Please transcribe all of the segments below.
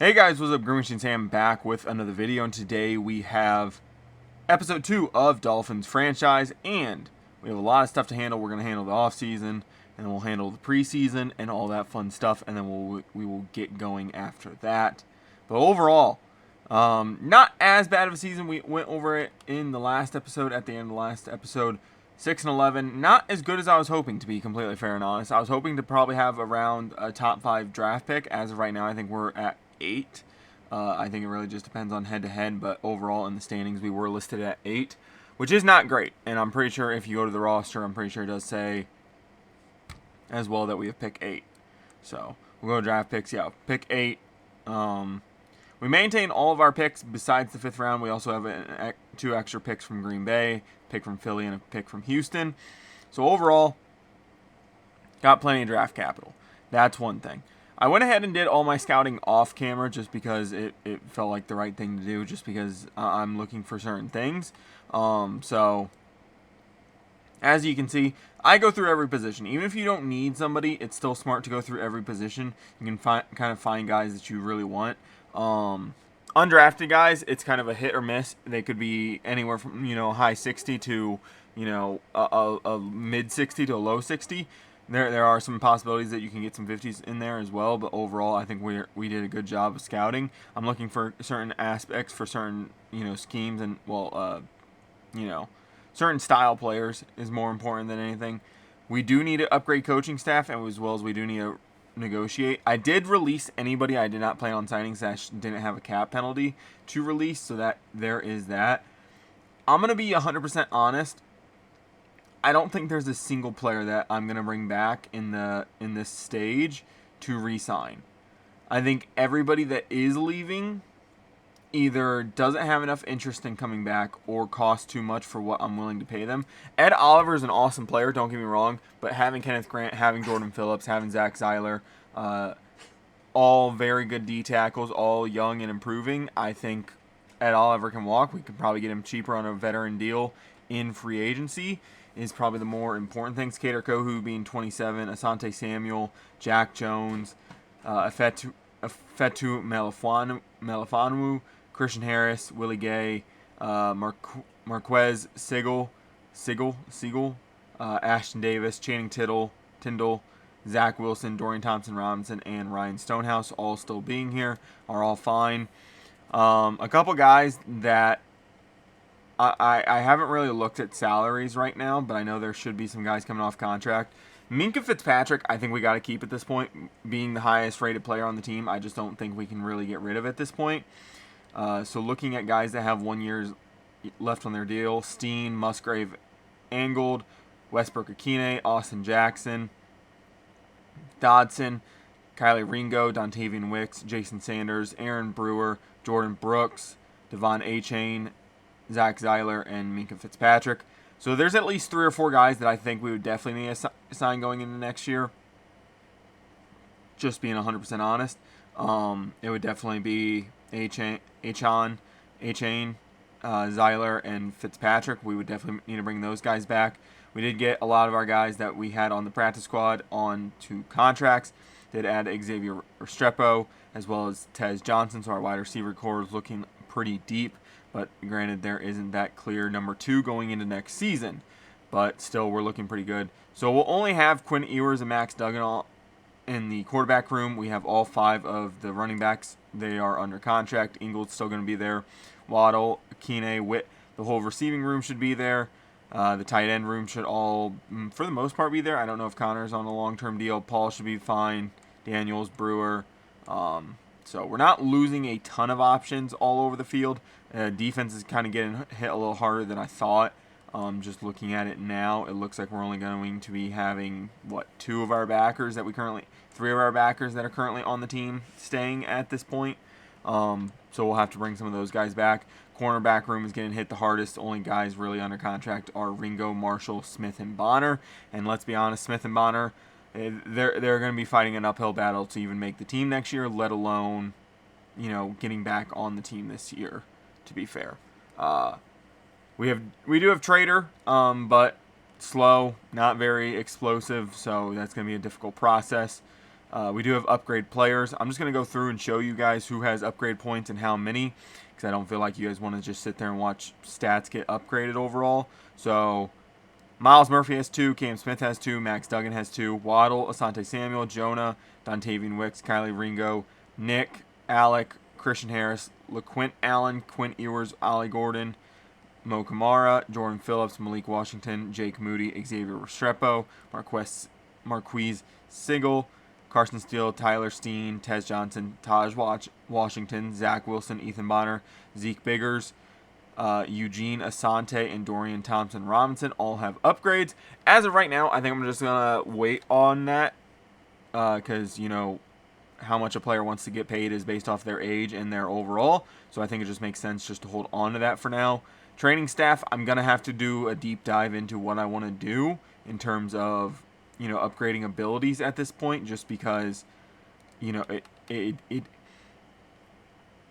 Hey guys, what's up? Green Machine Sam back with another video, and today we have episode 2 of Dolphins franchise, and we have a lot of stuff to handle. We're going to handle the offseason, and then we'll handle the preseason and all that fun stuff, and then we will get going after that. But overall, not as bad of a season. We went over it in the last episode, at the end of the last episode. 6-11, not as good as I was hoping, to be completely fair and honest. I was hoping to probably have around a top 5 draft pick. As of right now, I think we're at 8. I think it really just depends on head-to-head, but overall in the standings we were listed at 8, which is not great. And I'm pretty sure if you go to the roster, I'm pretty sure it does say as well that we have pick 8. So we'll go to draft picks. Yeah, pick 8. We maintain all of our picks besides the 5th round. We also have 2 extra picks from Green Bay, a pick from Philly, and a pick from Houston. So overall, got plenty of draft capital. That's one thing. I went ahead and did all my scouting off camera just because it felt like the right thing to do, just because I'm looking for certain things. So as you can see, I go through every position. Even if you don't need somebody, it's still smart to go through every position. You can kind of find guys that you really want. Undrafted guys, it's kind of a hit or miss. They could be anywhere from, high 60 to, a mid 60 to a low 60. There are some possibilities that you can get some 50s in there as well, but overall I think we did a good job of scouting. I'm looking for certain aspects for certain, schemes and, certain style players is more important than anything. We do need to upgrade coaching staff, and as well as we do need to negotiate. I did release anybody I did not plan on signing, that didn't have a cap penalty to release, so that there is that. I'm going to be 100% honest. I don't think there's a single player that I'm going to bring back in this stage to re-sign. I think everybody that is leaving either doesn't have enough interest in coming back or costs too much for what I'm willing to pay them. Ed Oliver is an awesome player, don't get me wrong, but having Kenneth Grant, having Jordan Phillips, having Zach Zeiler, all very good D tackles, all young and improving. I think Ed Oliver can walk. We could probably get him cheaper on a veteran deal in free agency is probably the more important things. Kader Kohu being 27, Asante Samuel, Jack Jones, Fetu Melifonwu, Christian Harris, Willie Gay, Marquez Siegel, Ashton Davis, Channing Tindall, Zach Wilson, Dorian Thompson-Robinson, and Ryan Stonehouse, all still being here, are all fine. A couple guys that I haven't really looked at salaries right now, but I know there should be some guys coming off contract. Minkah Fitzpatrick, I think we got to keep at this point. Being the highest rated player on the team, I just don't think we can really get rid of at this point. So looking at guys that have 1 year left on their deal: Steen, Musgrave, Angold, Westbrook-Akine, Austin Jackson, Dodson, Kylie Ringo, Dontavian Wicks, Jason Sanders, Aaron Brewer, Jordan Brooks, Devon Achane, Zach Zeiler, and Minkah Fitzpatrick. So there's at least 3 or 4 guys that I think we would definitely need to sign going into next year. Just being 100% honest, it would definitely be Achane, Zeiler, and Fitzpatrick. We would definitely need to bring those guys back. We did get a lot of our guys that we had on the practice squad on to contracts. Did add Xavier Restrepo as well as Tez Johnson, so our wide receiver core is looking pretty deep. But granted, there isn't that clear number 2 going into next season. But still, we're looking pretty good. So we'll only have Quinn Ewers and Max Duggan in the quarterback room. We have all 5 of the running backs. They are under contract. Ingold's still going to be there. Waddle, Akine, Witt. The whole receiving room should be there. The tight end room should all, for the most part, be there. I don't know if Connor's on a long-term deal. Paul should be fine. Daniels, Brewer. So we're not losing a ton of options all over the field. Defense is kind of getting hit a little harder than I thought. Just looking at it now, it looks like we're only going to be having, 3 of our backers that are currently on the team staying at this point. So we'll have to bring some of those guys back. Cornerback room is getting hit the hardest. The only guys really under contract are Ringo, Marshall, Smith, and Bonner. And let's be honest, Smith and Bonner, they're going to be fighting an uphill battle to even make the team next year, let alone, getting back on the team this year, to be fair. We do have Trader, but slow, not very explosive, so that's going to be a difficult process. We do have upgrade players. I'm just going to go through and show you guys who has upgrade points and how many, because I don't feel like you guys want to just sit there and watch stats get upgraded overall. So Miles Murphy has 2, Cam Smith has 2, Max Duggan has 2, Waddle, Asante Samuel, Jonah, Dontavian Wicks, Kylie Ringo, Nick, Alec, Christian Harris, LaQuint Allen, Quint Ewers, Ollie Gordon, Mo Kamara, Jordan Phillips, Malik Washington, Jake Moody, Xavier Restrepo, Marquise Sigel, Carson Steele, Tyler Steen, Tez Johnson, Taj Washington, Zach Wilson, Ethan Bonner, Zeke Biggers, Eugene Asante, and Dorian Thompson-Robinson all have upgrades. As of right now, I think I'm just going to wait on that because, you know, how much a player wants to get paid is based off their age and their overall. So I think it just makes sense just to hold on to that for now. Training staff, I'm going to have to do a deep dive into what I want to do in terms of, you know, upgrading abilities at this point, just because, you know,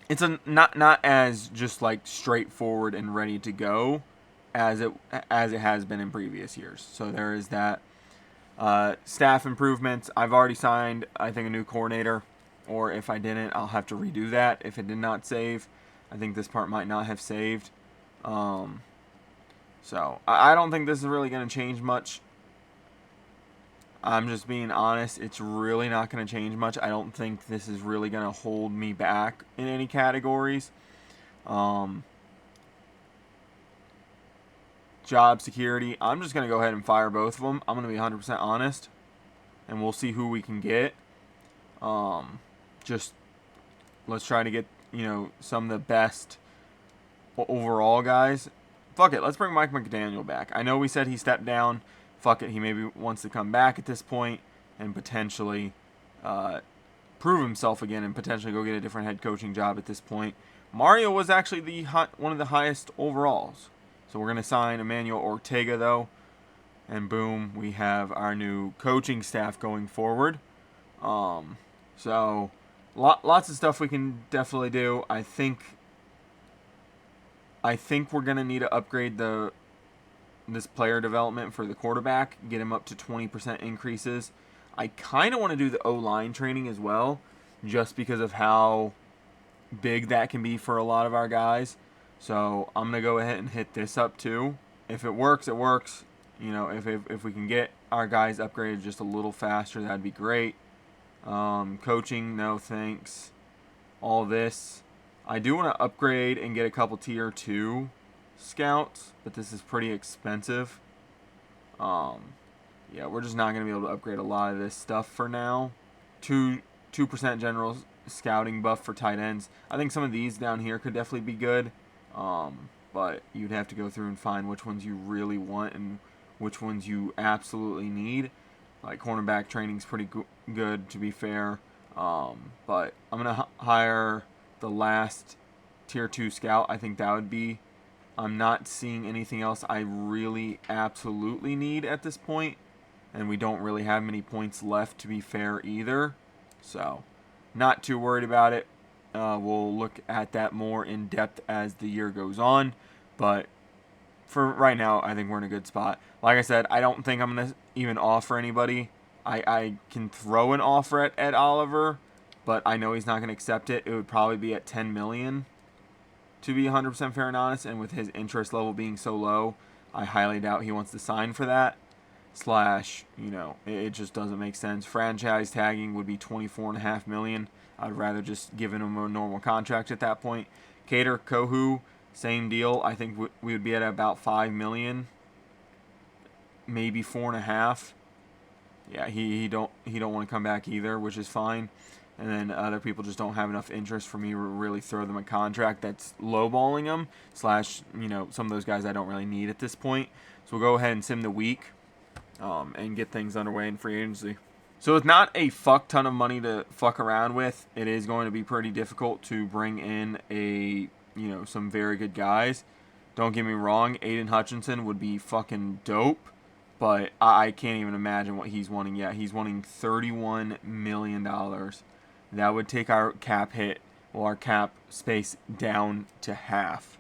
it's not as just like straightforward and ready to go as it has been in previous years. So there is that. Staff improvements. I've already signed, I think, a new coordinator, or if I didn't, I'll have to redo that if it did not save. I think this part might not have saved. So I don't think this is really going to change much. I'm just being honest. It's really not going to change much. I don't think this is really going to hold me back in any categories. Job security. I'm just going to go ahead and fire both of them. I'm going to be 100% honest. And we'll see who we can get. Just let's try to get, you know, some of the best overall guys. Fuck it. Let's bring Mike McDaniel back. I know we said he stepped down. Fuck it. He maybe wants to come back at this point and potentially prove himself again and potentially go get a different head coaching job at this point. Mario was actually one of the highest overalls. So we're going to sign Emmanuel Ortega, though. And boom, we have our new coaching staff going forward. So lots of stuff we can definitely do. I think we're going to need to upgrade this player development for the quarterback, get him up to 20% increases. I kind of want to do the O-line training as well, just because of how big that can be for a lot of our guys. So I'm going to go ahead and hit this up too. If it works, it works. You know, if we can get our guys upgraded just a little faster, that'd be great. Coaching, no thanks. All this. I do want to upgrade and get a couple tier 2 scouts, but this is pretty expensive. Yeah, we're just not going to be able to upgrade a lot of this stuff for now. 2% general scouting buff for tight ends. I think some of these down here could definitely be good. But you'd have to go through and find which ones you really want and which ones you absolutely need. Like cornerback training's pretty good, to be fair. But I'm going to hire the last tier 2 scout. I think that would be... I'm not seeing anything else I really absolutely need at this point. And we don't really have many points left, to be fair, either. So, not too worried about it. We'll look at that more in depth as the year goes on. But for right now, I think we're in a good spot. Like I said, I don't think I'm going to even offer anybody. I can throw an offer at Oliver, but I know he's not going to accept it. It would probably be at $10 million, to be 100% fair and honest. And with his interest level being so low, I highly doubt he wants to sign for that. You know, it just doesn't make sense. Franchise tagging would be $24.5 million. I'd rather just give him a normal contract at that point. Cater Kohu, same deal. I think we would be at about $5 million, maybe $4.5. Yeah, he don't want to come back either, which is fine. And then other people just don't have enough interest for me to really throw them a contract that's lowballing them. You know, some of those guys I don't really need at this point. So we'll go ahead and sim the week and get things underway in free agency. So with not a fuck ton of money to fuck around with, it is going to be pretty difficult to bring in some very good guys. Don't get me wrong, Aiden Hutchinson would be fucking dope, but I can't even imagine what he's wanting yet. He's wanting $31 million. That would take our cap hit, or our cap space, down to half.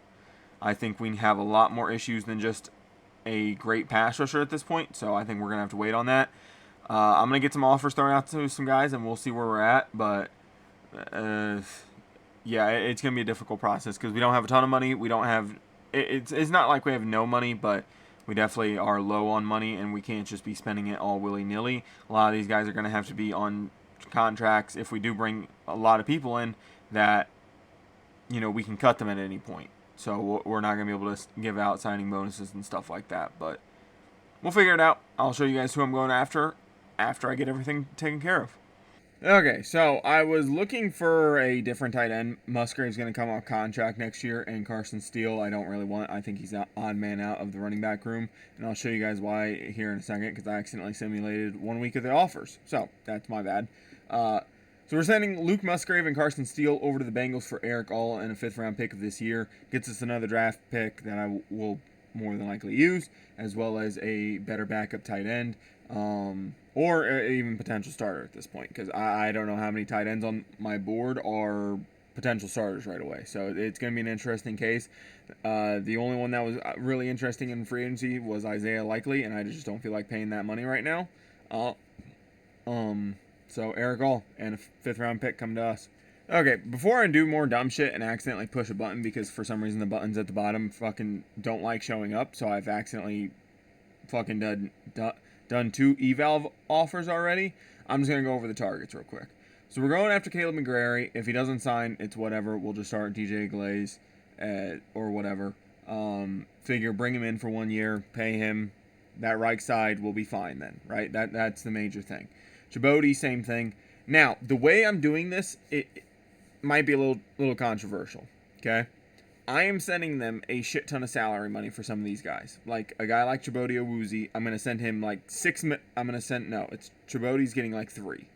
I think we have a lot more issues than just a great pass rusher at this point, so I think we're going to have to wait on that. I'm going to get some offers thrown out to some guys, and we'll see where we're at. But, yeah, it's going to be a difficult process because we don't have a ton of money. We don't have it's not like we have no money, but we definitely are low on money, and we can't just be spending it all willy-nilly. A lot of these guys are going to have to be on contracts if we do bring a lot of people in that, we can cut them at any point. So we're not going to be able to give out signing bonuses and stuff like that. But we'll figure it out. I'll show you guys who I'm going after I get everything taken care of. Okay, so I was looking for a different tight end. Musgrave's going to come off contract next year, and Carson Steele I don't really want. I think he's an odd man out of the running back room, and I'll show you guys why here in a second because I accidentally simulated 1 week of the offers. So that's my bad. So we're sending Luke Musgrave and Carson Steele over to the Bengals for Eric All and a 5th-round pick of this year. Gets us another draft pick that I will more than likely use, as well as a better backup tight end. Or even potential starter at this point, because I don't know how many tight ends on my board are potential starters right away. So it's going to be an interesting case. The only one that was really interesting in free agency was Isaiah Likely, and I just don't feel like paying that money right now. So Eric All and a 5th-round pick come to us. Okay, before I do more dumb shit and accidentally push a button because for some reason the buttons at the bottom fucking don't like showing up, so I've accidentally fucking done 2 eval offers already. I'm just going to go over the targets real quick. So we're going after Caleb McGarry. If he doesn't sign, it's whatever. We'll just start DJ Glaze or whatever. Figure bring him in for 1 year, pay him. That right side will be fine then, right? That's the major thing. Chibodi, same thing. Now, the way I'm doing this, it might be a little controversial, okay? I am sending them a shit ton of salary money for some of these guys. Like a guy like Chibodi Awuzie, I'm going to send him like Chibodi's getting like 3.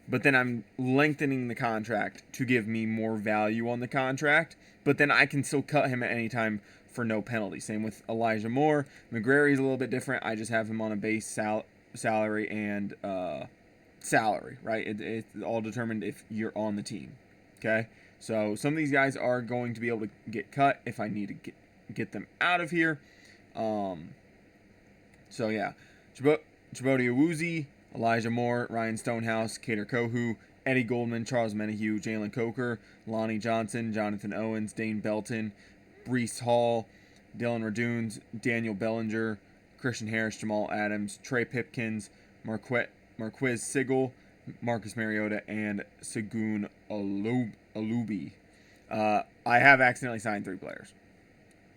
But then I'm lengthening the contract to give me more value on the contract. But then I can still cut him at any time for no penalty. Same with Elijah Moore. McGrary's a little bit different. I just have him on a base salary and salary, right? It's all determined if you're on the team, okay? So some of these guys are going to be able to get cut if I need to get them out of here. So yeah, Chibodi Awuzie, Elijah Moore, Ryan Stonehouse, Kader Kohu, Eddie Goldman, Charles Menahue, Jalen Coker, Lonnie Johnson, Jonathan Owens, Dane Belton, Breece Hall, Dylan Radunes, Daniel Bellinger, Christian Harris, Jamal Adams, Trey Pipkins, Marquez Sigel, Marcus Mariota, and Segun Alubi. I have accidentally signed 3 players.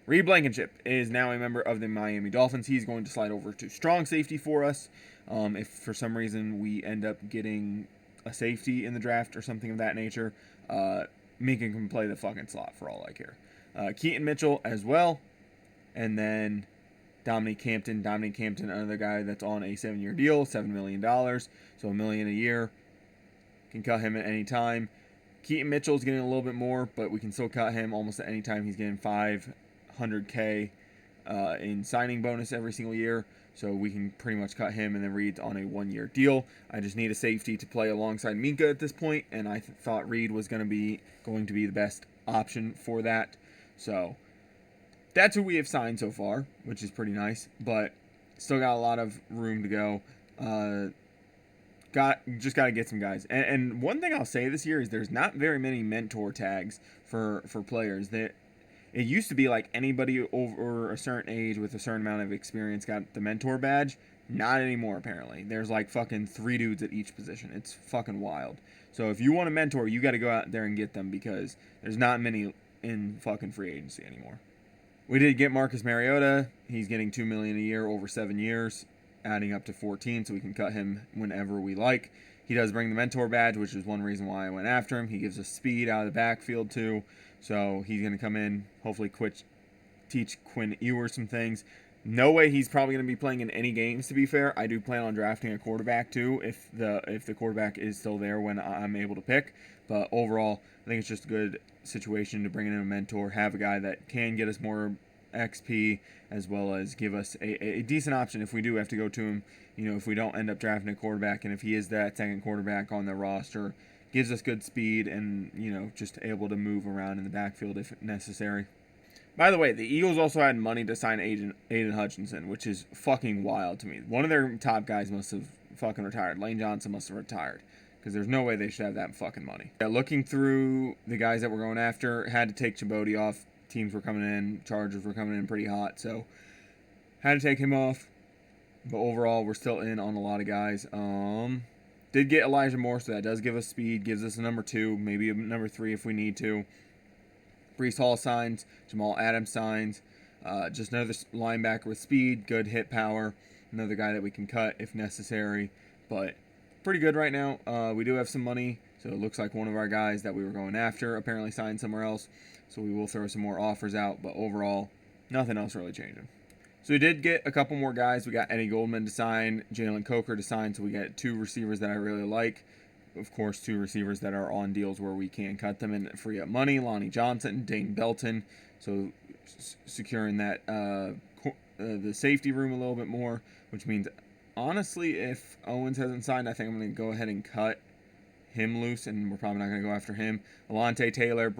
Reed Blankenship is now a member of the Miami Dolphins. He's going to slide over to strong safety for us. If for some reason we end up getting a safety in the draft or something of that nature, Minka can play the fucking slot for all I care. Keaton Mitchell as well. And then Dominique Campton, another guy that's on a 7-year deal, $7 million, so $1 million a year. Can cut him at any time. Keaton Mitchell's getting a little bit more, but we can still cut him almost at any time. He's getting $500K in signing bonus every single year, so we can pretty much cut him, and then Reed's on a 1-year deal. I just need a safety to play alongside Minka at this point, and I thought Reed was going to be the best option for that. So that's who we have signed so far, which is pretty nice, but still got a lot of room to go. Got to get some guys. And one thing I'll say this year is there's not very many mentor tags for players. It used to be like anybody over a certain age with a certain amount of experience got the mentor badge. Not anymore, apparently. There's like fucking 3 dudes at each position. It's fucking wild. So if you want a mentor, you got to go out there and get them because there's not many in fucking free agency anymore. We did get Marcus Mariota. He's getting $2 million a year over 7 years, adding up to 14, so we can cut him whenever we like. He does bring the mentor badge, which is one reason why I went after him. He gives us speed out of the backfield too, so he's going to come in, hopefully teach Quinn Ewers some things. No way he's probably going to be playing in any games, to be fair. I do plan on drafting a quarterback too if the quarterback is still there when I'm able to pick. But overall, I think it's just a good situation to bring in a mentor, have a guy that can get us more XP as well as give us a decent option if we do have to go to him. If we don't end up drafting a quarterback, and if he is that second quarterback on the roster, gives us good speed and, just able to move around in the backfield if necessary. By the way, the Eagles also had money to sign Aiden Hutchinson, which is fucking wild to me. One of their top guys must have fucking retired. Lane Johnson must have retired, because there's no way they should have that fucking money. Yeah, looking through the guys that we're going after, had to take Chibodi off. Teams were coming in. Chargers were coming in pretty hot, so had to take him off. But overall, we're still in on a lot of guys. Did get Elijah Moore, so that does give us speed. Gives us a number 2, maybe a number 3 if we need to. Breece Hall signs. Jamal Adams signs. Just another linebacker with speed, good hit power. Another guy that we can cut if necessary. But pretty good right now. We do have some money, so it looks like one of our guys that we were going after apparently signed somewhere else. So we will throw some more offers out. But overall, nothing else really changing. So we did get a couple more guys. We got Eddie Goldman to sign, Jalen Coker to sign. So we got 2 receivers that I really like. Of course, 2 receivers that are on deals where we can cut them and free up money. Lonnie Johnson, Dane Belton. So securing that the safety room a little bit more, which means honestly, if Owens hasn't signed, I think I'm going to go ahead and cut him loose, and we're probably not going to go after him. Alontae Taylor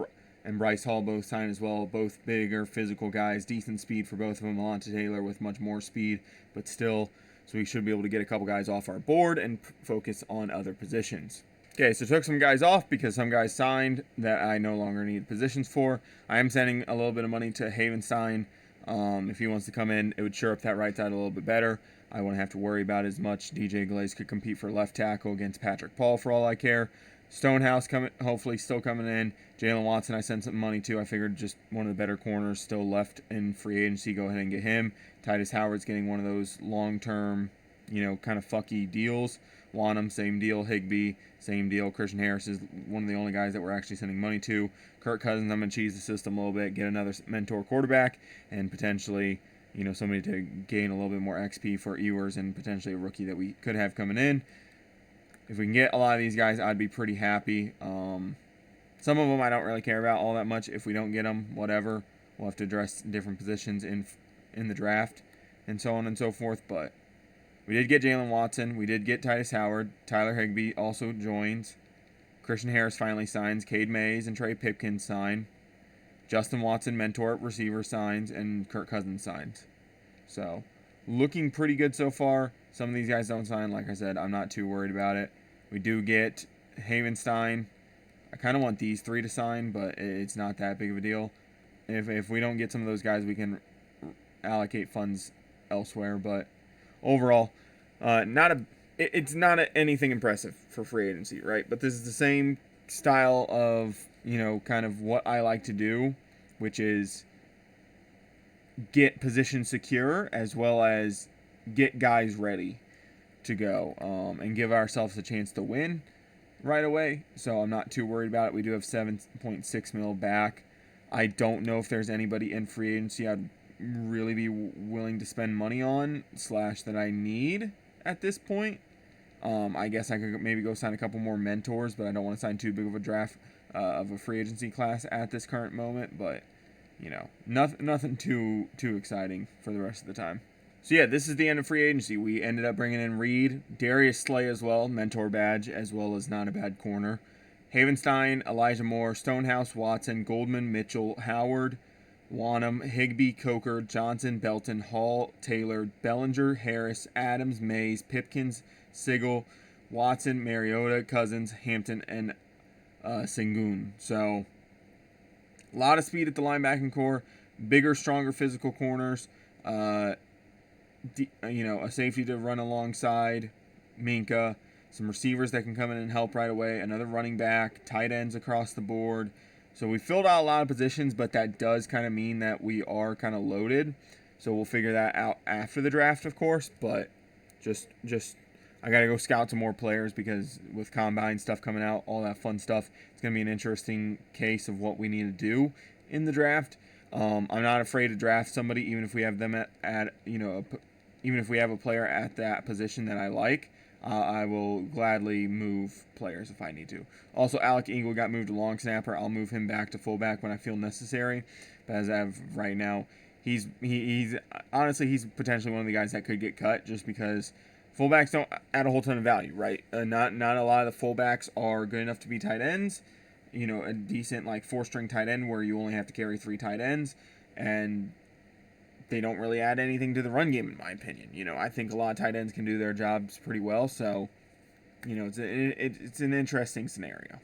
and Bryce Hall both signed as well. Both bigger, physical guys. Decent speed for both of them. Alontae Taylor with much more speed, but still, so we should be able to get a couple guys off our board and focus on other positions. Okay, so took some guys off because some guys signed that I no longer need positions for. I am sending a little bit of money to Havenstein. If he wants to come in, it would shore up that right side a little bit better. I won't have to worry about as much. DJ Glaze could compete for left tackle against Patrick Paul for all I care. Stonehouse hopefully still coming in. Jalen Watson I sent some money to. I figured just one of the better corners still left in free agency. Go ahead and get him. Titus Howard's getting one of those long-term, kind of fucky deals. Wanham, same deal. Higbee, same deal. Christian Harris is one of the only guys that we're actually sending money to. Kirk Cousins, I'm going to cheese the system a little bit, get another mentor quarterback, and potentially, somebody to gain a little bit more XP for Ewers and potentially a rookie that we could have coming in. If we can get a lot of these guys, I'd be pretty happy. Some of them I don't really care about all that much. If we don't get them, whatever. We'll have to address different positions in the draft and so on and so forth. But we did get Jalen Watson. We did get Titus Howard. Tyler Higbee also joins. Christian Harris finally signs. Cade Mays and Trey Pipkins sign. Justin Watson, mentor at receiver, signs. And Kirk Cousins signs. So, looking pretty good so far. Some of these guys don't sign. Like I said, I'm not too worried about it. We do get Havenstein. I kind of want these 3 to sign, but it's not that big of a deal. If we don't get some of those guys, we can allocate funds elsewhere. But overall, it's not anything impressive for free agency, right? But this is the same style of, kind of what I like to do, which is get position secure as well as get guys ready to go and give ourselves a chance to win right away. So I'm not too worried about it. We do have $7.6 million back. I don't know if there's anybody in free agency I'd really be willing to spend money on / that I need at this point. I guess I could maybe go sign a couple more mentors, but I don't want to sign too big of a draft of a free agency class at this current moment. But nothing too exciting for the rest of the time. So yeah, this is the end of free agency. We ended up bringing in Reed, Darius Slay as well, mentor badge, as well as not a bad corner. Havenstein, Elijah Moore, Stonehouse, Watson, Goldman, Mitchell, Howard, Wanham, Higbee, Coker, Johnson, Belton, Hall, Taylor, Bellinger, Harris, Adams, Mays, Pipkins, Sigel, Watson, Mariota, Cousins, Hampton, and Sengun. So a lot of speed at the linebacking core, bigger, stronger physical corners. A safety to run alongside Minka, some receivers that can come in and help right away, another running back, tight ends across the board. So we filled out a lot of positions, but that does kind of mean that we are kind of loaded. So we'll figure that out after the draft, of course, but just I got to go scout some more players because with combine stuff coming out, all that fun stuff, it's going to be an interesting case of what we need to do in the draft. I'm not afraid to draft somebody, even if we have them even if we have a player at that position that I like. I will gladly move players if I need to. Also, Alec Ingle got moved to long snapper. I'll move him back to fullback when I feel necessary. But as of right now, he's honestly, he's potentially one of the guys that could get cut just because fullbacks don't add a whole ton of value, right? Not a lot of the fullbacks are good enough to be tight ends. A decent 4-string tight end where you only have to carry 3 tight ends, and they don't really add anything to the run game, in my opinion. I think a lot of tight ends can do their jobs pretty well. So, it's an interesting scenario.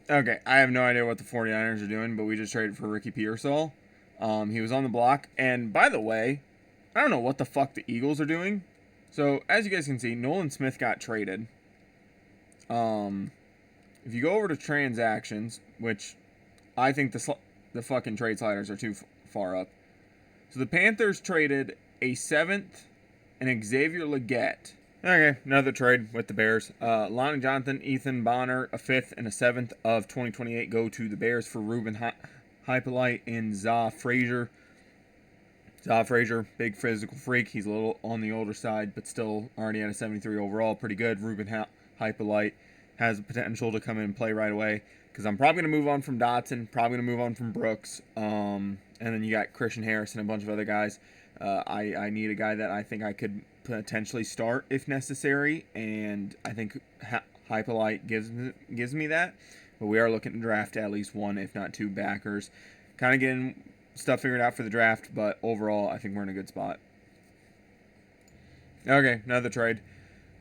Okay, I have no idea what the 49ers are doing, but we just traded for Ricky Pearsall. He was on the block. And by the way, I don't know what the fuck the Eagles are doing. So, as you guys can see, Nolan Smith got traded. If you go over to transactions, which I think the fucking trade sliders are too far up. So, the Panthers traded a 7th and Xavier Legette. Okay, another trade with the Bears. Lonnie Johnson, Ethan Bonner, a 5th and a 7th of 2028 go to the Bears for Ruben Hypolite and Za Frazier. Za Frazier, big physical freak. He's a little on the older side, but still already at a 73 overall. Pretty good. Ruben Hypolite has the potential to come in and play right away. Because I'm probably going to move on from Dotson, probably going to move on from Brooks. And then you got Christian Harris and a bunch of other guys. I need a guy that I think I could potentially start if necessary, and I think Hypolite gives me that. But we are looking to draft at least one, if not two backers. Kind of getting stuff figured out for the draft, but overall, I think we're in a good spot. Okay, another trade.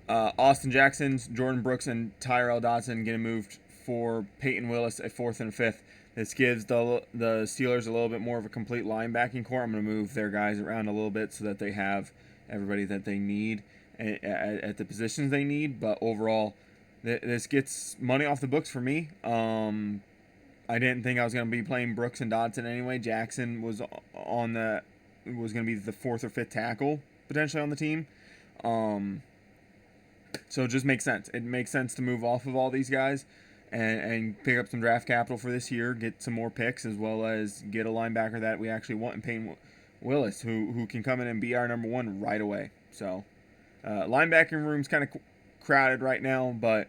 Austin Jackson's, Jordan Brooks, and Tyrell Dodson getting moved for Peyton Willis, a 4th and a 5th. This gives the Steelers a little bit more of a complete linebacking core. I'm going to move their guys around a little bit so that they have everybody that they need at the positions they need. But overall, this gets money off the books for me. I didn't think I was going to be playing Brooks and Dodson anyway. Jackson was going to be the 4th or 5th tackle potentially on the team. So it just makes sense. It makes sense to move off of all these guys and pick up some draft capital for this year, get some more picks, as well as get a linebacker that we actually want in Peyton Willis, who can come in and be our number one right away. So linebacking room's kind of crowded right now, but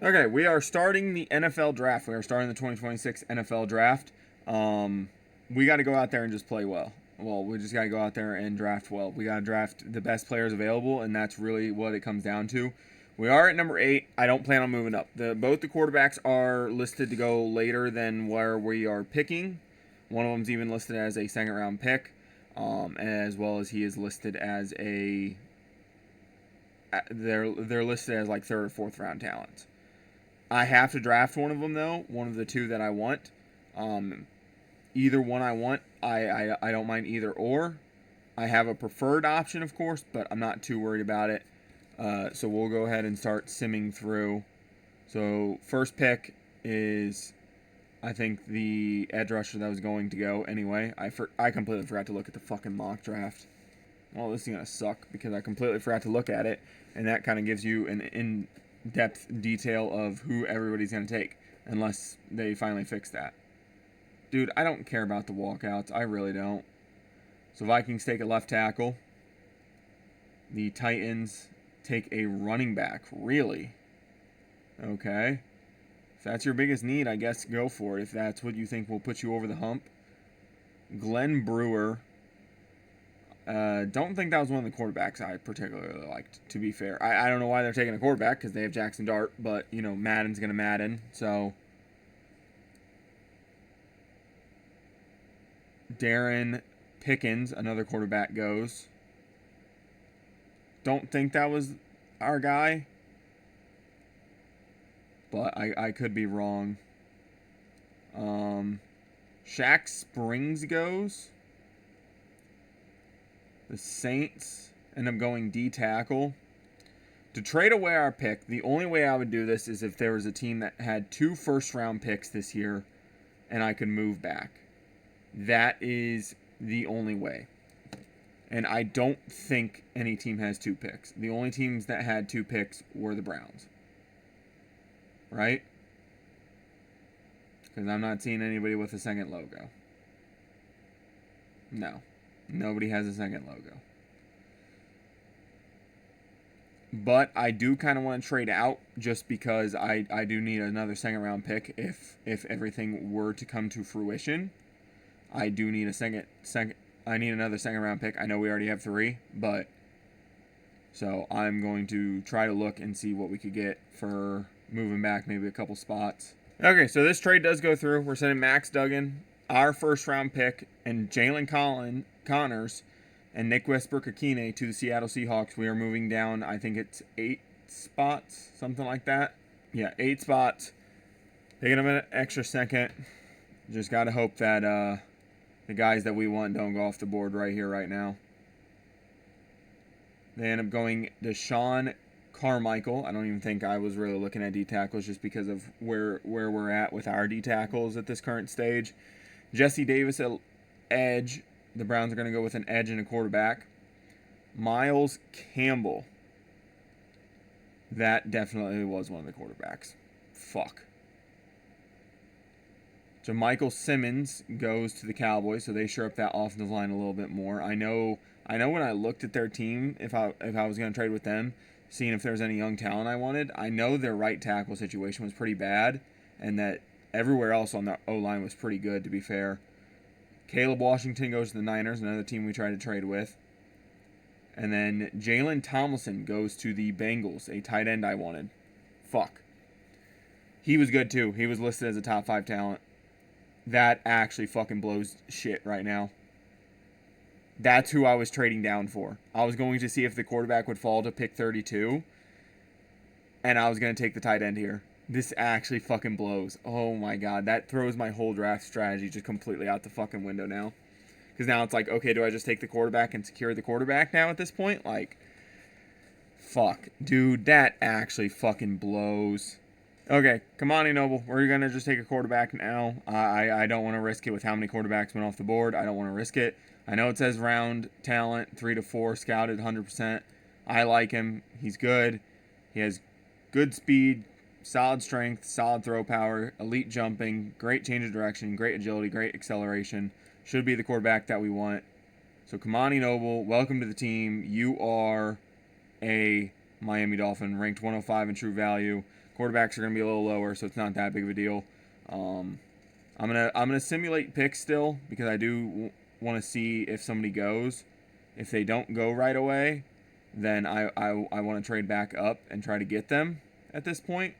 okay, we are starting the NFL draft. We are starting the 2026 NFL draft. We got to go out there and just play well. Well, we just got to go out there and draft well. We got to draft the best players available, and that's really what it comes down to. We are at number 8. I don't plan on moving up. Both the quarterbacks are listed to go later than where we are picking. One of them's even listed as a 2nd-round pick, as well as he is listed as they're listed as like 3rd or 4th round talents. I have to draft one of them though, one of the two that I want. Either one I want, I don't mind either or. I have a preferred option, of course, but I'm not too worried about it. So we'll go ahead and start simming through. So first pick is, I think, the edge rusher that was going to go anyway. I completely forgot to look at the fucking mock draft. Well, this is going to suck because I completely forgot to look at it. And that kind of gives you an in-depth detail of who everybody's going to take. Unless they finally fix that. Dude, I don't care about the walkouts. I really don't. So Vikings take a left tackle. The Titans take a running back. Really? Okay. If that's your biggest need, I guess go for it. If that's what you think will put you over the hump. Glenn Brewer. Don't think that was one of the quarterbacks I particularly liked, to be fair. I don't know why they're taking a quarterback, because they have Jackson Dart, but, Madden's going to Madden, so. Darren Pickens, another quarterback, goes. Don't think that was our guy, but I could be wrong. Shaq Springs goes. The Saints end up going D tackle. To trade away our pick, the only way I would do this is if there was a team that had 2 first-round picks this year and I could move back. That is the only way. And I don't think any team has 2 picks. The only teams that had 2 picks were the Browns. Right? Because I'm not seeing anybody with a second logo. No. Nobody has a second logo. But I do kind of want to trade out just because I do need another 2nd round pick if everything were to come to fruition. I do need I need another 2nd round pick. I know we already have 3, but so I'm going to try to look and see what we could get for moving back maybe a couple spots. Okay, so this trade does go through. We're sending Max Duggan, our 1st round pick, and Jalen Connors and Nick Westbrook-Akine to the Seattle Seahawks. We are moving down, I think it's 8 spots, something like that. Yeah, 8 spots. Taking them an extra second. Just got to hope that the guys that we want don't go off the board right here, right now. They end up going Deshaun Carmichael. I don't even think I was really looking at D-tackles just because of where we're at with our D-tackles at this current stage. Jesse Davis at edge. The Browns are going to go with an edge and a quarterback. Miles Campbell. That definitely was one of the quarterbacks. Fuck. Michael Simmons goes to the Cowboys, so they shore up that offensive line a little bit more. I know when I looked at their team, if I was going to trade with them, seeing if there's any young talent I wanted, I know their right tackle situation was pretty bad, and that everywhere else on the O-line was pretty good, to be fair. Caleb Washington goes to the Niners, another team we tried to trade with. And then Jalen Tomlinson goes to the Bengals, a tight end I wanted. Fuck. He was good too. He was listed as a top 5 talent. That actually fucking blows shit right now. That's who I was trading down for. I was going to see if the quarterback would fall to pick 32. And I was going to take the tight end here. This actually fucking blows. Oh my god. That throws my whole draft strategy just completely out the fucking window now. Because now it's like, okay, do I just take the quarterback and secure the quarterback now at this point? Like, fuck. Dude, that actually fucking blows. Okay, Kamani Noble. We're going to just take a quarterback now. I don't want to risk it with how many quarterbacks went off the board. I don't want to risk it. I know it says round talent, 3 to 4, scouted 100%. I like him. He's good. He has good speed, solid strength, solid throw power, elite jumping, great change of direction, great agility, great acceleration. Should be the quarterback that we want. So Kamani Noble, welcome to the team. You are a Miami Dolphin, ranked 105 in true value. Quarterbacks are going to be a little lower, so it's not that big of a deal. I'm gonna simulate picks still because I do want to see if somebody goes. If they don't go right away, then I want to trade back up and try to get them at this point.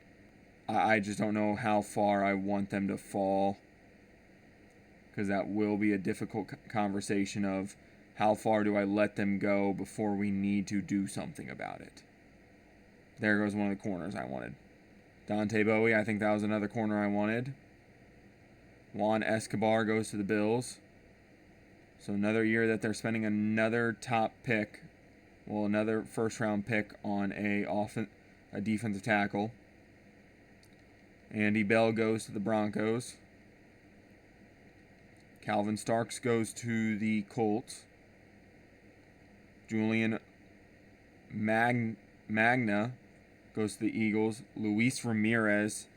I just don't know how far I want them to fall, because that will be a difficult conversation of how far do I let them go before we need to do something about it. There goes one of the corners I wanted. Dante Bowie, I think that was another corner I wanted. Juan Escobar goes to the Bills. So another year that they're spending another top pick, well, another first-round pick on a defensive tackle. Andy Bell goes to the Broncos. Calvin Starks goes to the Colts. Julian Magna goes to the Eagles. Luis Ramirez,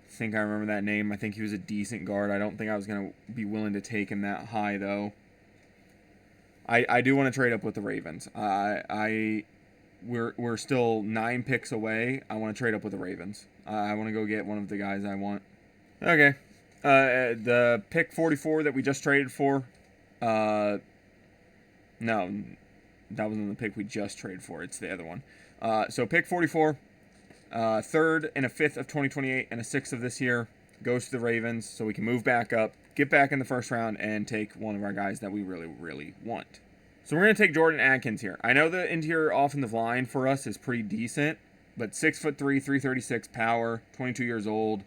I think I remember that name. I think he was a decent guard. I don't think I was going to be willing to take him that high, though. I do want to trade up with the Ravens. We're still 9 picks away. I want to trade up with the Ravens. I want to go get one of the guys I want. Okay. The pick 44 that we just traded for. No, that wasn't the pick we just traded for. It's the other one. So pick 44, 3rd and a 5th of 2028 and a 6th of this year goes to the Ravens, so we can move back up, get back in the first round, and take one of our guys that we really, really want. So we're going to take Jordan Atkins here. I know the interior offensive line for us is pretty decent, but 6'3", 336 power, 22 years old,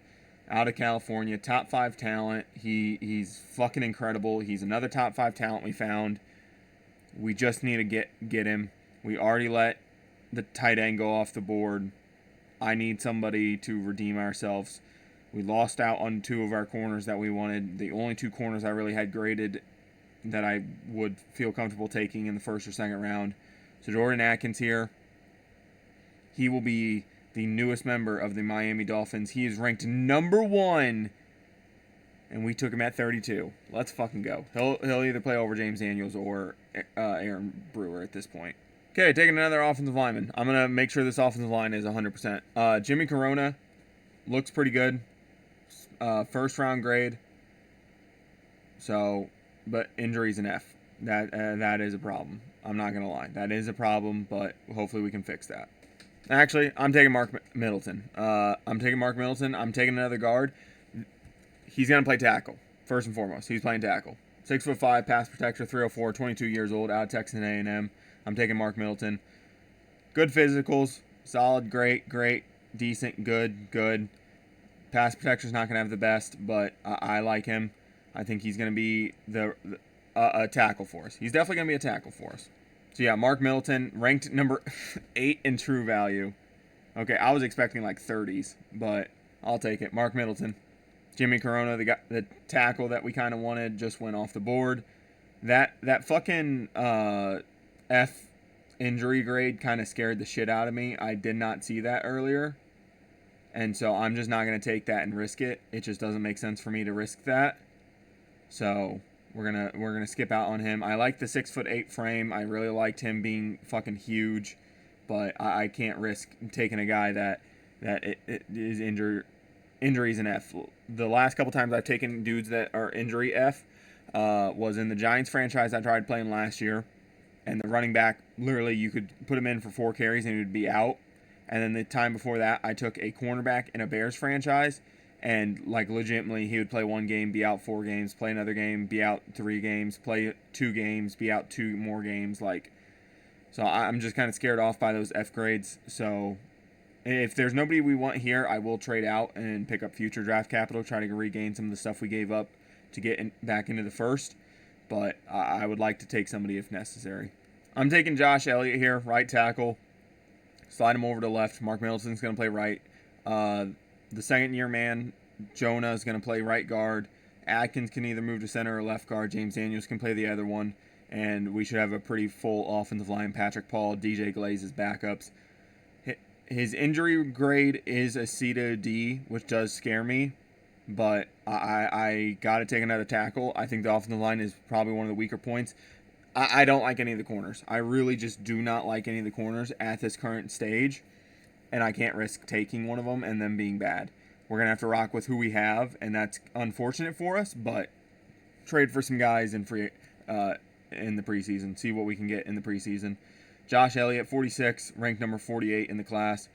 out of California, top 5 talent. He's fucking incredible. He's another top 5 talent we found. We just need to get him. We already let the tight end go off the board. I need somebody to redeem ourselves. We lost out on 2 of our corners that we wanted. The only 2 corners I really had graded that I would feel comfortable taking in the first or second round. So Jordan Atkins here. He will be the newest member of the Miami Dolphins. He is ranked number 1, and we took him at 32. Let's fucking go. He'll either play over James Daniels or Aaron Brewer at this point. Okay, taking another offensive lineman. I'm going to make sure this offensive line is 100%. Jimmy Corona looks pretty good. First round grade. So, but injuries an F. That is a problem. I'm not going to lie. That is a problem, but hopefully we can fix that. Actually, I'm taking Mark Middleton. I'm taking another guard. He's going to play tackle, first and foremost. He's playing tackle. 6'5", pass protector, 304, 22 years old, out of Texas A&M. I'm taking Mark Middleton. Good physicals, solid, great, decent, good. Pass protector's not going to have the best, but I like him. I think he's going to be a tackle for us. He's definitely going to be a tackle for us. So yeah, Mark Middleton, ranked number 8 in true value. Okay, I was expecting like 30s, but I'll take it. Mark Middleton. Jimmy Corona, the tackle that we kind of wanted, just went off the board. That fucking F injury grade kind of scared the shit out of me. I did not see that earlier. And so I'm just not going to take that and risk it. It just doesn't make sense for me to risk that. So we're gonna skip out on him. I like the 6'8" frame. I really liked him being fucking huge, but I can't risk taking a guy that is injuries in F. The last couple times I've taken dudes that are injury F was in the Giants franchise I tried playing last year, and the running back, literally you could put him in for 4 carries and he would be out. And then the time before that, I took a cornerback in a Bears franchise, and like legitimately he would play 1 game, be out 4 games, play another game, be out 3 games, play 2 games, be out 2 more games. So I'm just kind of scared off by those F grades. So if there's nobody we want here, I will trade out and pick up future draft capital, try to regain some of the stuff we gave up to get back into the first. But I would like to take somebody if necessary. I'm taking Josh Elliott here, right tackle. Slide him over to left. Mark Middleton's going to play right. The second-year man, Jonah, is going to play right guard. Atkins can either move to center or left guard. James Daniels can play the other one. And we should have a pretty full offensive line. Patrick Paul, DJ Glaze as backups. His injury grade is a C to D, which does scare me. But I got to take another tackle. I think the offensive line is probably one of the weaker points. I don't like any of the corners. I really just do not like any of the corners at this current stage. And I can't risk taking one of them and them being bad. We're going to have to rock with who we have, and that's unfortunate for us, but trade for some guys in the preseason. See what we can get in the preseason. Josh Elliott, 46, ranked number 48 in the class.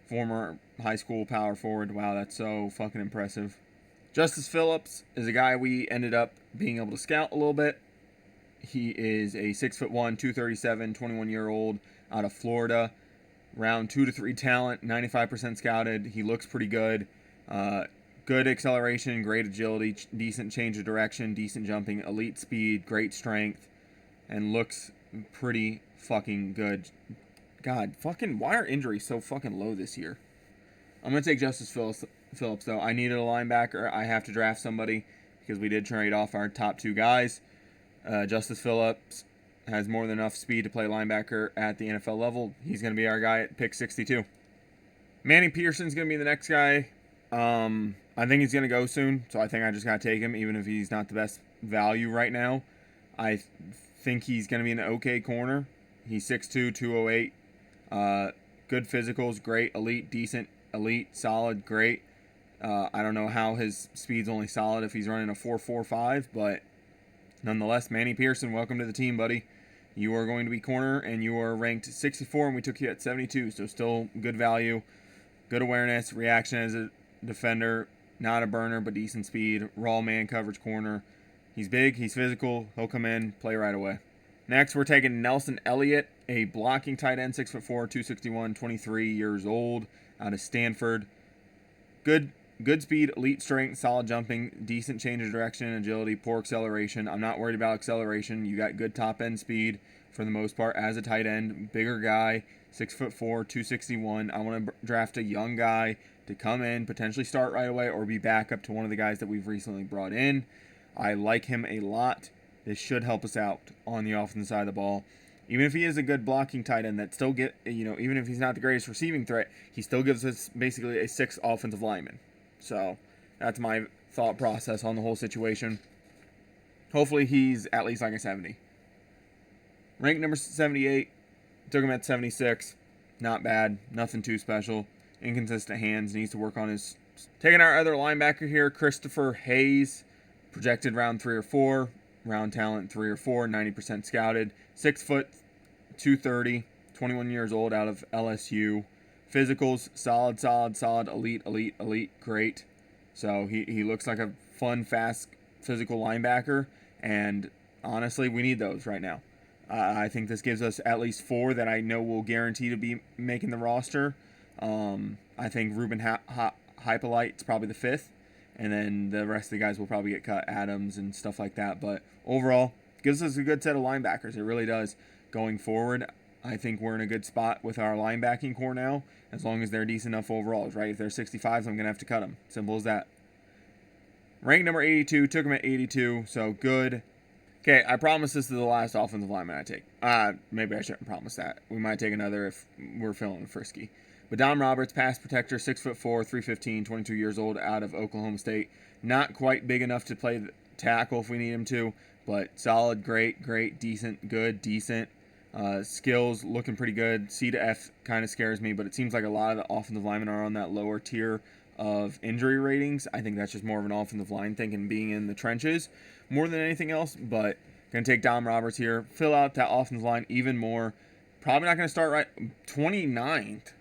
Former high school power forward. Wow, that's so fucking impressive. Justice Phillips is a guy we ended up being able to scout a little bit. He is a 6'1", 237, 21-year-old out of Florida. Round 2 to 3 talent, 95% scouted. He looks pretty good. Good acceleration, great agility, decent change of direction, decent jumping, elite speed, great strength, and looks pretty fucking good. God, fucking, why are injuries so fucking low this year? I'm going to take Justice Phillips, though. I needed a linebacker. I have to draft somebody because we did trade off our top 2 guys. Justice Phillips has more than enough speed to play linebacker at the NFL level. He's going to be our guy at pick 62. Manny Pearson's going to be the next guy. I think he's going to go soon, so I think I just got to take him, even if he's not the best value right now. I think he's going to be an okay corner. He's 6'2", 208. Good physicals, great, elite, decent, elite, solid, great. I don't know how his speed's only solid if he's running a 4.45, but nonetheless, Manny Pearson, welcome to the team, buddy. You are going to be corner, and you are ranked 64, and we took you at 72, so still good value, good awareness, reaction as a defender, not a burner, but decent speed, raw man coverage corner. He's big, he's physical, he'll come in, play right away. Next, we're taking Nelson Elliott, a blocking tight end, 6'4", 261, 23 years old, out of Stanford. Good speed, elite strength, solid jumping, decent change of direction and agility, poor acceleration. I'm not worried about acceleration. You got good top end speed for the most part as a tight end. Bigger guy, 6'4", 261. I want to draft a young guy to come in, potentially start right away, or be backup to one of the guys that we've recently brought in. I like him a lot. This should help us out on the offensive side of the ball. Even if he is a good blocking tight end, that still even if he's not the greatest receiving threat, he still gives us basically a 6 offensive lineman. So that's my thought process on the whole situation. Hopefully he's at least like a 70. Ranked number 78. Took him at 76. Not bad. Nothing too special. Inconsistent hands. Needs to work on his... Taking our other linebacker here, Christopher Hayes. Projected round 3 or 4. Round talent 3 or 4. 90% scouted. 6 foot, 230. 21 years old out of LSU. Physicals, solid, elite, great. So he looks like a fun, fast, physical linebacker. And honestly, we need those right now. I think this gives us at least 4 that I know will guarantee to be making the roster. I think Ruben Hypolite's probably the 5th, and then the rest of the guys will probably get cut, Adams and stuff like that. But overall, gives us a good set of linebackers. It really does. Going forward, I think we're in a good spot with our linebacking core now, as long as they're decent enough overalls, right? If they're 65s, I'm going to have to cut them. Simple as that. Ranked number 82, took him at 82, so good. Okay, I promise this is the last offensive lineman I take. Maybe I shouldn't promise that. We might take another if we're feeling frisky. But Dom Roberts, pass protector, 6'4", 315, 22 years old, out of Oklahoma State. Not quite big enough to play tackle if we need him to, but solid, great, decent, good, decent. Skills looking pretty good. C to F kind of scares me, but it seems like a lot of the offensive linemen are on that lower tier of injury ratings. I think that's just more of an offensive line thing and being in the trenches more than anything else, but going to take Dom Roberts here, fill out that offensive line even more. Probably not going to start right. 29th.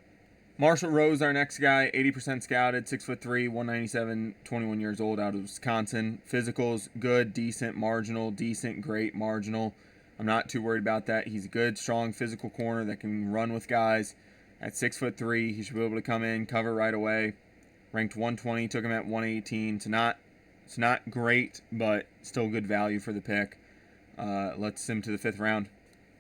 Marshall Rose, our next guy, 80% scouted, 6'3", 197, 21 years old, out of Wisconsin. Physicals, good, decent, marginal, decent, great, marginal. I'm not too worried about that. He's a good, strong physical corner that can run with guys. At 6'3", he should be able to come in, cover right away. Ranked 120, took him at 118. It's not great, but still good value for the pick. Let's send him to the 5th round.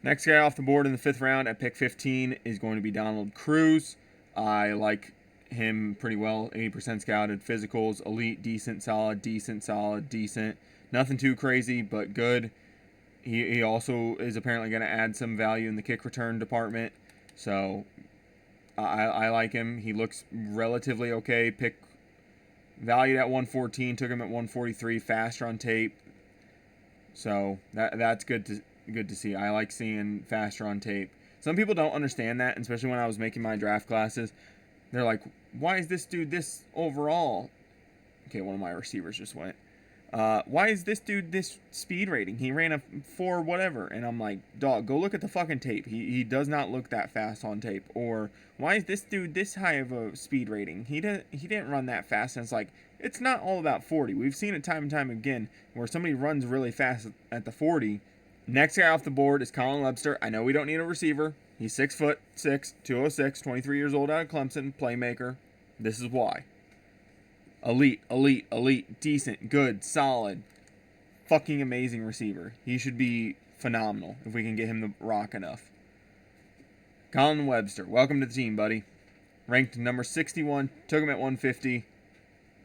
Next guy off the board in the 5th round at pick 15 is going to be Donald Cruz. I like him pretty well. 80% scouted, physicals, elite, decent, solid, decent. Nothing too crazy, but good. He also is apparently going to add some value in the kick return department. So I like him. He looks relatively okay. Pick valued at 114, took him at 143, faster on tape. So that's good to see. I like seeing faster on tape. Some people don't understand that, especially when I was making my draft classes. They're like, why is this dude this overall? Okay, one of my receivers just went. Why is this dude this speed rating? He ran a 4 whatever. And I'm like, dog, go look at the fucking tape. He does not look that fast on tape. Or why is this dude this high of a speed rating? He didn't run that fast. And it's like, it's not all about 40. We've seen it time and time again where somebody runs really fast at the 40. Next guy off the board is Colin Webster. I know we don't need a receiver. He's 6'6", 206, 23 years old, out of Clemson, playmaker. This is why. Elite, decent, good, solid, fucking amazing receiver. He should be phenomenal if we can get him to rock enough. Colin Webster, welcome to the team, buddy. Ranked number 61, took him at 150.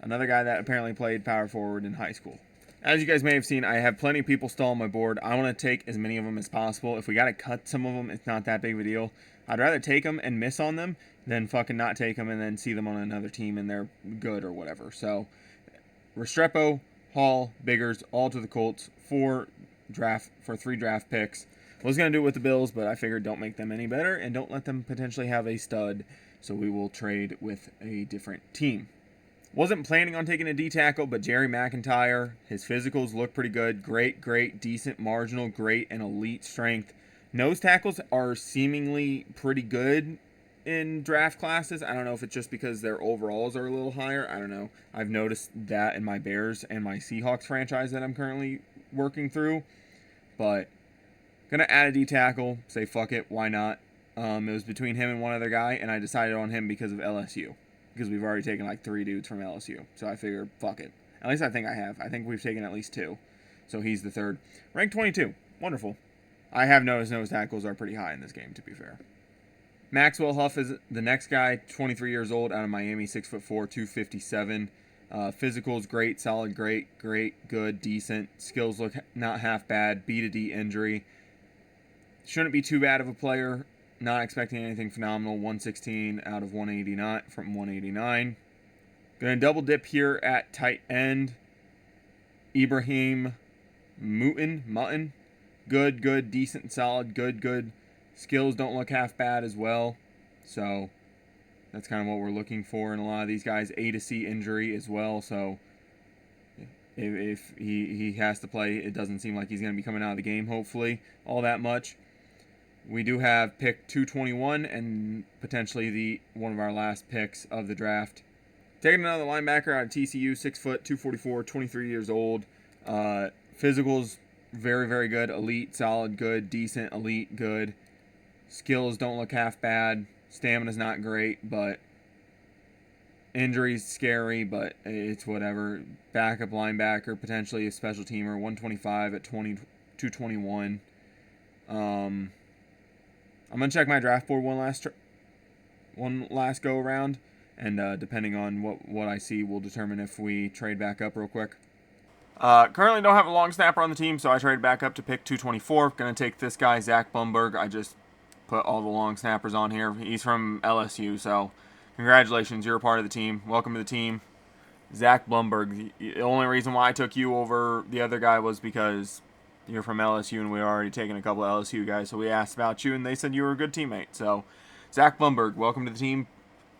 Another guy that apparently played power forward in high school. As you guys may have seen, I have plenty of people still on my board. I want to take as many of them as possible. If we got to cut some of them, it's not that big of a deal. I'd rather take them and miss on them than fucking not take them and then see them on another team and they're good or whatever. So, Restrepo, Hall, Biggers, all to the Colts for 3 draft picks. I was going to do it with the Bills, but I figured don't make them any better and don't let them potentially have a stud. So we will trade with a different team. Wasn't planning on taking a D tackle, but Jerry McIntyre, his physicals look pretty good. Great, decent, marginal, great, and elite strength. Nose tackles are seemingly pretty good in draft classes. I don't know if it's just because their overalls are a little higher. I don't know. I've noticed that in my Bears and my Seahawks franchise that I'm currently working through. But going to add a D tackle. Say fuck it. Why not? It was between him and one other guy, and I decided on him because of LSU. Because we've already taken like 3 dudes from LSU. So I figured, fuck it. At least I think I have. I think we've taken at least 2. So he's the 3rd. Ranked 22. Wonderful. I have noticed nose tackles are pretty high in this game, to be fair. Maxwell Huff is the next guy, 23 years old, out of Miami, 6'4", 257. Physicals, great, solid, great, good, decent. Skills look not half bad. B to D injury. Shouldn't be too bad of a player. Not expecting anything phenomenal. 116 out of 189 from 189. Going to double dip here at tight end. Ibrahim Mutton. Good, decent, solid, good. Skills don't look half bad as well. So that's kind of what we're looking for in a lot of these guys. A to C injury as well. So if he has to play, it doesn't seem like he's going to be coming out of the game, hopefully, all that much. We do have pick 221 and potentially one of our last picks of the draft. Taking another linebacker out of TCU, 6', 244, 23 years old. Physicals very, very good. Elite, solid, good, decent, elite, good. Skills don't look half bad. Stamina's not great, but injuries scary, but it's whatever. Backup linebacker, potentially a special teamer, 125 at 221. I'm gonna check my draft board one last go around, and depending on what I see, will determine if we trade back up real quick. Currently don't have a long snapper on the team, so I traded back up to pick 224. Gonna take this guy, Zach Blumberg. I just put all the long snappers on here. He's from LSU, so congratulations, you're a part of the team. Welcome to the team. Zach Blumberg. The only reason why I took you over the other guy was because you're from LSU, and we were already taking a couple of LSU guys, so we asked about you, and they said you were a good teammate. So, Zach Blumberg, welcome to the team.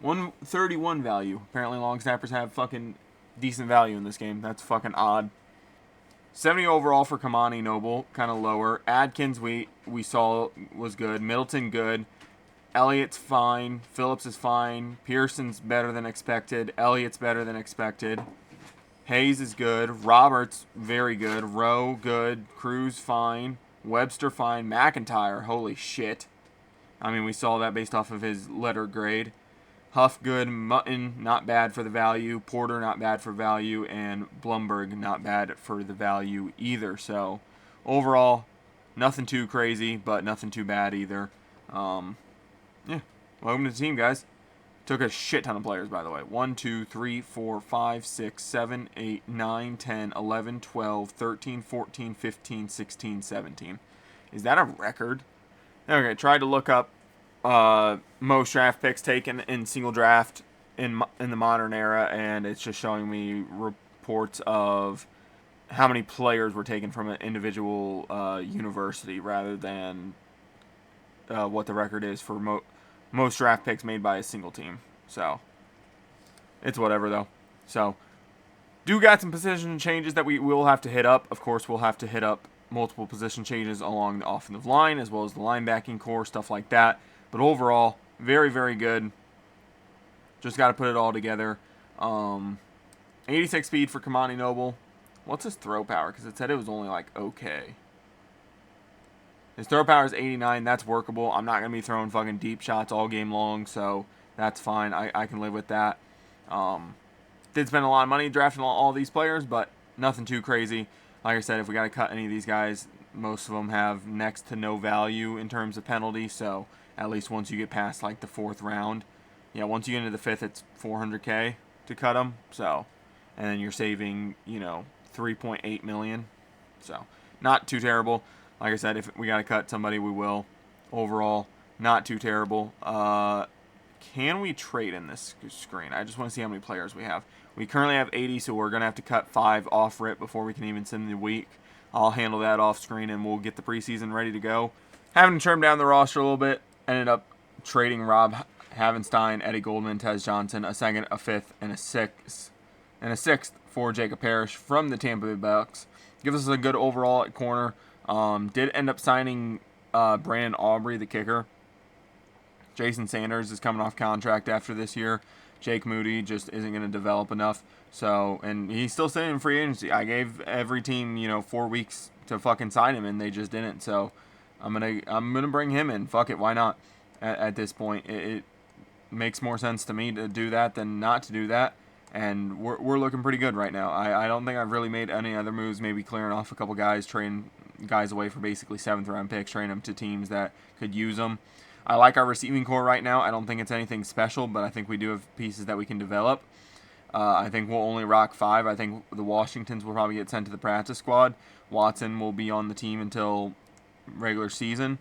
131 value. Apparently long snappers have fucking decent value in this game. That's fucking odd. 70 overall for Kamani Noble, kind of lower. Adkins we saw was good. Middleton good. Elliott's fine. Phillips is fine. Pearson's better than expected. Elliott's better than expected. Hayes is good. Roberts, very good. Rowe, good. Cruz, fine. Webster, fine. McIntyre, holy shit. I mean, we saw that based off of his letter grade. Huff, good. Mutton, not bad for the value. Porter, not bad for value. And Blumberg, not bad for the value either. So, overall, nothing too crazy, but nothing too bad either. Yeah, welcome to the team, guys. Took a shit ton of players, by the way. 1, 2, 3, 4, 5, 6, 7, 8, 9, 10, 11, 12, 13, 14, 15, 16, 17. Is that a record? Okay, tried to look up most draft picks taken in single draft in the modern era, and it's just showing me reports of how many players were taken from an individual university rather than what the record is for most draft picks made by a single team. So, it's whatever, though. So, do got some position changes that we will have to hit up. Of course, we'll have to hit up multiple position changes along the offensive line as well as the linebacking core, stuff like that. But overall, very, very good. Just got to put it all together. 86 speed for Kamani Noble. What's his throw power? Because it said it was only like okay. His throw power is 89. That's workable. I'm not going to be throwing fucking deep shots all game long, so that's fine. I can live with that. Did spend a lot of money drafting all these players, but nothing too crazy. Like I said, if we got to cut any of these guys, most of them have next to no value in terms of penalty, so at least once you get past like the 4th round. Yeah, once you get into the 5th, it's $400K to cut them, so, and then you're saving, $3.8 million. So, not too terrible. Like I said, if we got to cut somebody, we will. Overall, not too terrible. Can we trade in this screen? I just want to see how many players we have. We currently have 80, so we're going to have to cut 5 off rip before we can even send the week. I'll handle that off screen, and we'll get the preseason ready to go. Having to trim down the roster a little bit, ended up trading Rob Havenstein, Eddie Goldman, Tez Johnson, a 2nd, a 5th, and a 6th for Jacob Parrish from the Tampa Bay Bucks. Gives us a good overall at corner. Did end up signing Brandon Aubrey, the kicker. Jason Sanders is coming off contract after this year. Jake Moody just isn't going to develop enough. So, and he's still sitting in free agency. I gave every team, 4 weeks to fucking sign him, and they just didn't. So, I'm gonna bring him in. Fuck it, why not? At this point, it makes more sense to me to do that than not to do that. And we're looking pretty good right now. I don't think I've really made any other moves. Maybe clearing off a couple guys, trading guys away for basically 7th round picks, trading them to teams that could use them. I like our receiving core right now. I don't think it's anything special, but I think we do have pieces that we can develop. I think we'll only rock 5. I think the Washingtons will probably get sent to the practice squad. Watson will be on the team until regular season.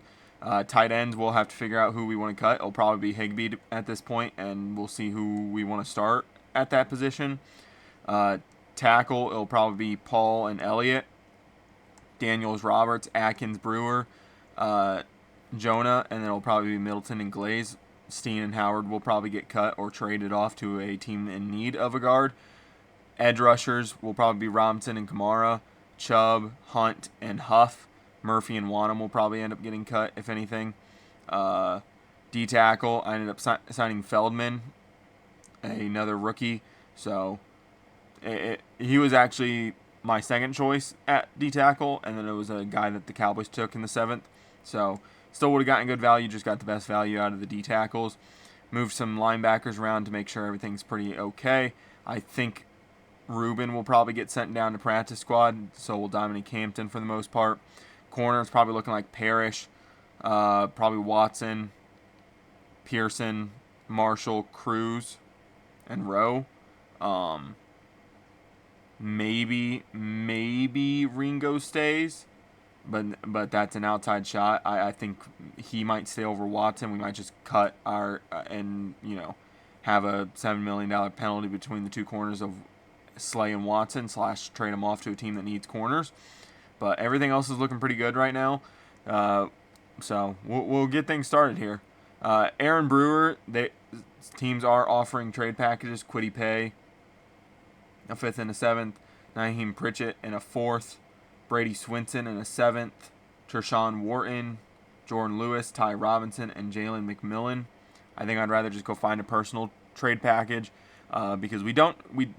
Tight ends, we'll have to figure out who we want to cut. It'll probably be Higbee at this point, and we'll see who we want to start at that position. Tackle, it'll probably be Paul and Elliott. Daniels, Roberts, Atkins, Brewer, Jonah, and then it'll probably be Middleton and Glaze. Steen and Howard will probably get cut or traded off to a team in need of a guard. Edge rushers will probably be Robinson and Kamara, Chubb, Hunt, and Huff. Murphy and Wanham will probably end up getting cut, if anything. D-tackle, I ended up signing Feldman, another rookie. So, he was actually my second choice at D tackle, and then it was a guy that the Cowboys took in the 7th. So still would have gotten good value, just got the best value out of the D tackles. Moved some linebackers around to make sure everything's pretty okay. I think Rubin will probably get sent down to practice squad, so will Dominique Hampton for the most part. Corners probably looking like Parrish, probably Watson, Pearson, Marshall, Cruz, and Rowe. Maybe Ringo stays, but that's an outside shot. I think he might stay over Watson. We might just cut our and have a $7 million penalty between the two corners of Slay and Watson / trade them off to a team that needs corners. But everything else is looking pretty good right now. So we'll get things started here. Aaron Brewer, teams are offering trade packages, Kwity Paye, a 5th and a 7th, Naheem Pritchett in a 4th, Brady Swinson in a 7th, Tershawn Wharton, Jordan Lewis, Ty Robinson, and Jalen McMillan. I think I'd rather just go find a personal trade package because we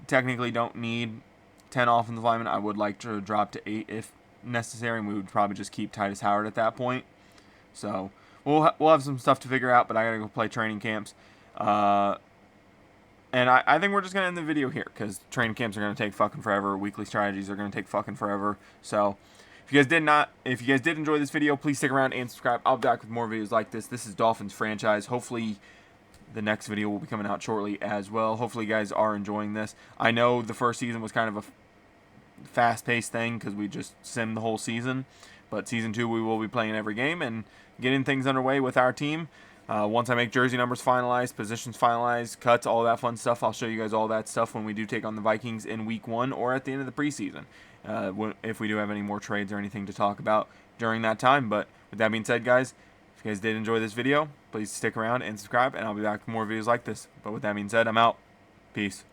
technically don't need 10 offensive linemen. I would like to drop to 8 if necessary, and we would probably just keep Titus Howard at that point. So we'll have some stuff to figure out, but I gotta go play training camps. And I think we're just going to end the video here because training camps are going to take fucking forever. Weekly strategies are going to take fucking forever. So if you guys did enjoy this video, please stick around and subscribe. I'll be back with more videos like this. This is Dolphins Franchise. Hopefully the next video will be coming out shortly as well. Hopefully you guys are enjoying this. I know the first season was kind of a fast-paced thing because we just simmed the whole season. But Season 2 we will be playing every game and getting things underway with our team. Once I make jersey numbers finalized, positions finalized, cuts, all that fun stuff, I'll show you guys all that stuff when we do take on the Vikings in Week 1 or at the end of the preseason, if we do have any more trades or anything to talk about during that time. But with that being said, guys, if you guys did enjoy this video, please stick around and subscribe, and I'll be back with more videos like this. But with that being said, I'm out. Peace.